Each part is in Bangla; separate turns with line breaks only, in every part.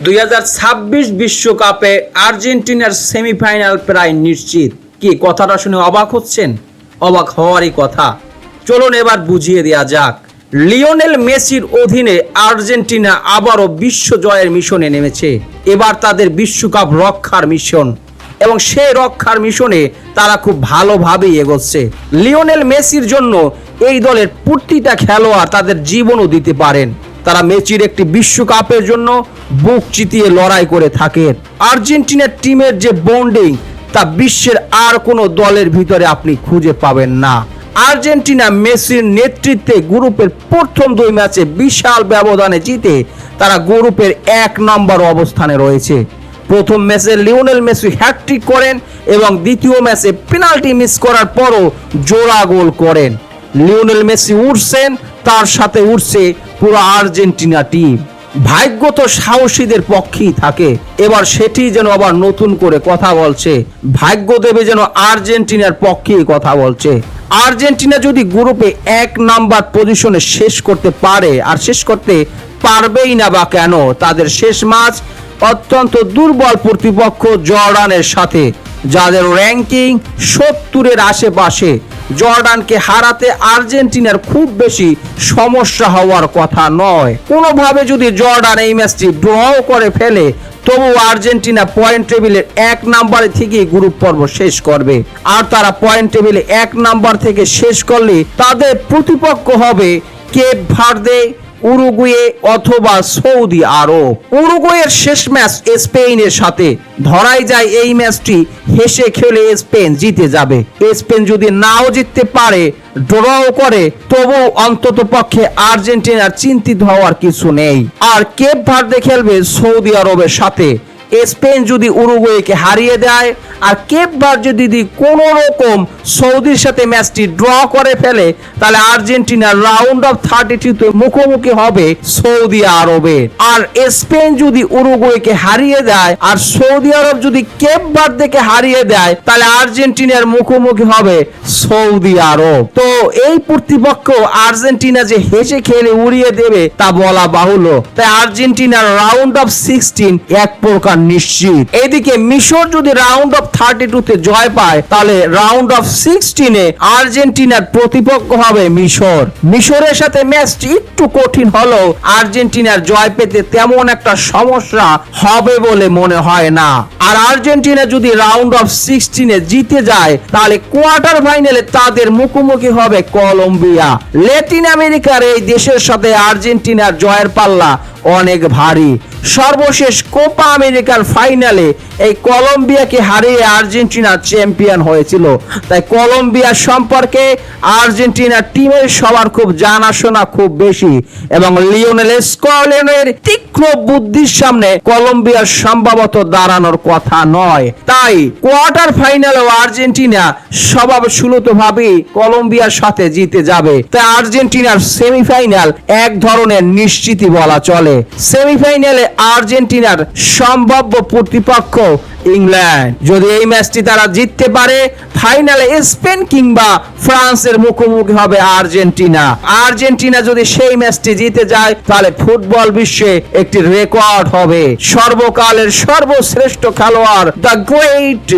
2026 বিশ্বকাপে আর্জেন্টিনার সেমিফাইনাল প্রায় নিশ্চিত। কি কথাটা শুনে অবাক হচ্ছেন? অবাক হওয়ারই কথা। চলুন এবার বুঝিয়ে দেওয়া যাক। লিওনেল মেসির অধীনে আর্জেন্টিনা আবারও বিশ্ব জয়ের মিশনে নেমেছে। এবার তাদের বিশ্বকাপ রক্ষার মিশন, এবং সেই রক্ষার মিশনে তারা খুব ভালোভাবেই এগোচ্ছে। লিওনেল মেসির জন্য এই দলের প্রতিটা খেলোয়াড় তাদের জীবনও দিতে পারেন। তারা মেসির একটি বিশ্বকাপের জন্য বুক চিতিয়ে লড়াই করে থাকেন। আর্জেন্টিনার টিমের যে বন্ডিং, তা বিশ্বের আর কোনো দলের ভিতরে আপনি খুঁজে পাবেন না। আর্জেন্টিনা মেসির নেতৃত্বে গ্রুপের প্রথম 2 ম্যাচে বিশাল ব্যবধানে জিতে তারা গ্রুপের 1 নম্বর অবস্থানে রয়েছে। প্রথম ম্যাচে লিওনেল মেসি হ্যাটট্রিক করেন এবং দ্বিতীয় ম্যাচে পেনাল্টি মিস করার পরও জোড়া গোল করেন। লিওনেল মেসি উঠছেন, তার সাথে উঠছে পুরো আর্জেন্টিনা টিম। ভাগ্য তো সাহসীদের পক্ষেই থাকে। এবার সেটি যেন আবার নতুন করে কথা বলছে। ভাগ্য দেবে যেন আর্জেন্টিনার পক্ষেই কথা বলছে। আর্জেন্টিনা যদি গ্রুপে 1 নাম্বার পজিশনে শেষ করতে পারে, আর শেষ করতে পারবেই না বা কেন, তাদের শেষ ম্যাচ অত্যন্ত দুর্বল প্রতিপক্ষ জর্ডানের সাথে, যাদের র্যাঙ্কিং 70-এর আশেপাশে। জর্ডানকে হারাতে আর্জেন্টিনার খুব বেশি সমস্যা হওয়ার কথা নয়। কোনোভাবে যদি জর্ডান এই ম্যাচটি ড্র করে ফেলে, তবু আর্জেন্টিনা পয়েন্ট টেবিলের 1 নম্বরে থেকেই গ্রুপ পর্ব শেষ করবে। আর তারা পয়েন্ট টেবিলে 1 নম্বর থেকে শেষ করলে তাদের প্রতিপক্ষ হবে কেপ ভার্দে, উরুগুয়ে অথবা সৌদি আরব। উরুগুয়ের শেষ ম্যাচ স্পেনের সাথে, ধরাই যায় এই ম্যাচটি হেসে খেলে স্পেন জিতে যাবে। স্পেন যদি নাও জিততে পারে, ড্রও করে, তবু অন্তত পক্ষে আর্জেন্টিনার চিন্তিত হওয়ার কিছু নেই। আর কেপ ভার্দে খেলবে সৌদি আরবের সাথে। স্পেন যদি উরুগুয়েকে হারিয়ে দেয় আর কেপ ভার্দে যদি কোনো রকম সৌদির সাথে ম্যাচটি ড্র করে ফেলে, তাহলে আর্জেন্টিনা রাউন্ড অফ 32-তে মুখোমুখি হবে সৌদি আরবে। আর স্পেন যদি উরুগুয়েকে হারিয়ে দেয় আর সৌদি আরব যদি কেপ ভার্দেকে হারিয়ে দেয়, তাহলে আর্জেন্টিনার মুখোমুখি হবে সৌদি আরব। তো এই প্রতিপক্ষ আর্জেন্টিনা যে হেসে খেলে উড়িয়ে দেবে তা বলা বাহুল্য। তাই আর্জেন্টিনার রাউন্ড অফ 16 এক প্রকার নিশ্চিত। এদিকে মিশর যদি রাউন্ড অফ 32-তে জয় পায়, তাহলে রাউন্ড অফ 16-এ আর্জেন্টিনার প্রতিপক্ষ হবে মিশর। মিশরের সাথে ম্যাচটি একটু কঠিন হলেও আর্জেন্টিনার জয় পেতে তেমন একটা সমস্যা হবে বলে মনে হয় না। আর আর্জেন্টিনা যদি রাউন্ড অফ 16-এ জিতে যায়, তাহলে কোয়ার্টার ফাইনালে তাদের মুখোমুখি হবে কলম্বিয়া। ল্যাটিন আমেরিকার এই দেশের সাথে আর্জেন্টিনার জয়ের পাল্লা অনেক ভারী। সর্বশেষ কোপা আমেরিকার ফাইনালে এই কলম্বিয়াকে হারিয়ে আর্জেন্টিনা চ্যাম্পিয়ন হয়েছিল। তাই কলম্বিয়া সম্পর্কে আর্জেন্টিনা টিমের সবার খুব জানাশোনা খুব বেশি, এবং লিওনেল স্কলেনের তীক্ষ্ণ বুদ্ধির সামনে কলম্বিয়ার সম্ভবত দাঁড়ানোর কথা নয়। তাই কোয়ার্টার ফাইনালেও আর্জেন্টিনা স্বভাবসুলভভাবেই কলম্বিয়ার সাথে জিতে যাবে। তাই আর্জেন্টিনার সেমিফাইনাল এক ধরনের নিশ্চিতই বলা চলে। সেমিফাইনালে আর্জেন্টিনার সম্ভাব্য প্রতিপক্ষ ইংল্যান্ড। যদি এই ম্যাচটি তারা জিততে পারে, ফাইনালে স্পেন কিংবা ফ্রান্সের মুখোমুখি হবে আর্জেন্টিনা। আর্জেন্টিনা যদি সেই ম্যাচটি জিতে যায়, তাহলে ফুটবল বিশ্বে একটি রেকর্ড হবে। সর্বকালের সর্বশ্রেষ্ঠ খেলোয়াড় দ্য গ্রেট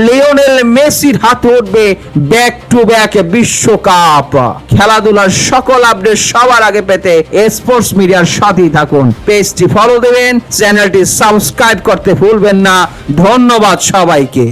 লিওনেল মেসির হাতে উঠবে ব্যাক টু ব্যাক বিশ্বকাপ। খেলাধুলার সকল আপডেট সবার আগে পেতে স্পোর্টস মিডিয়ার সাথেই থাকুন। পেজটি ফলো দেবেন, চ্যানেলটি সাবস্ক্রাইব করতে ভুলবেন না। ধন্যবাদ সবাইকে।